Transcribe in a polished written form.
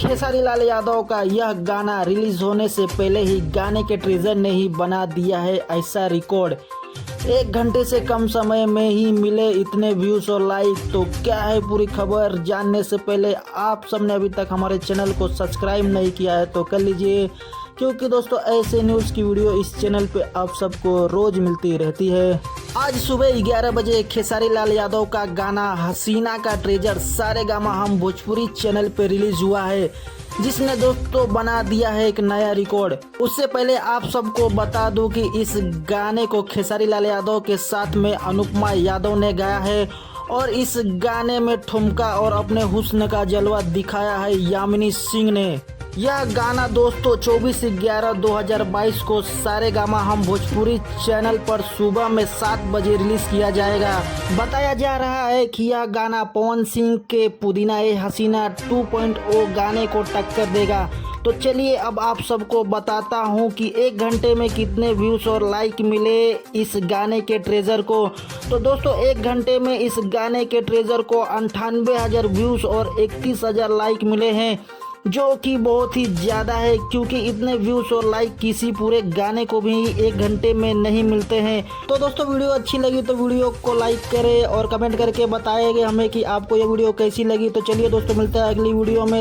खेसारी लाल यादव का यह गाना रिलीज होने से पहले ही गाने के टीजर ने ही बना दिया है ऐसा रिकॉर्ड। 1 घंटे से कम समय में ही मिले इतने व्यूज और लाइक। तो क्या है पूरी खबर जानने से पहले आप सबने अभी तक हमारे चैनल को सब्सक्राइब नहीं किया है तो कर लीजिए, क्योंकि दोस्तों ऐसे न्यूज़ की वीडियो इस चैनल पे आप सबको रोज मिलती रहती है। आज सुबह 11 बजे खेसारी लाल यादव का गाना हसीना का ट्रेजर सारेगामा हम भोजपुरी चैनल पे रिलीज हुआ है, जिसने दोस्तों बना दिया है एक नया रिकॉर्ड। उससे पहले आप सबको बता दूं कि इस गाने को खेसारी लाल यादव के साथ में अनुपमा यादव ने गाया है और इस गाने में ठुमका और अपने हुस्न का जलवा दिखाया है यामिनी सिंह ने। यह गाना दोस्तों 24/11/2022 को सारेगामा हम भोजपुरी चैनल पर सुबह में 7 बजे रिलीज किया जाएगा। बताया जा रहा है कि यह गाना पवन सिंह के पुदीना ए हसीना 2.0 गाने को टक्कर देगा। तो चलिए अब आप सबको बताता हूं कि 1 घंटे में कितने व्यूज और लाइक मिले इस गाने के ट्रेजर को। तो दोस्तों 1 घंटे में इस गाने के ट्रेजर को 98,000 व्यूज और 31,000 लाइक मिले हैं, जो कि बहुत ही ज़्यादा है, क्योंकि इतने व्यूज और लाइक किसी पूरे गाने को भी 1 घंटे में नहीं मिलते हैं। तो दोस्तों वीडियो अच्छी लगी तो वीडियो को लाइक करें और कमेंट करके बताएंगे हमें कि आपको ये वीडियो कैसी लगी। तो चलिए दोस्तों मिलते हैं अगली वीडियो में।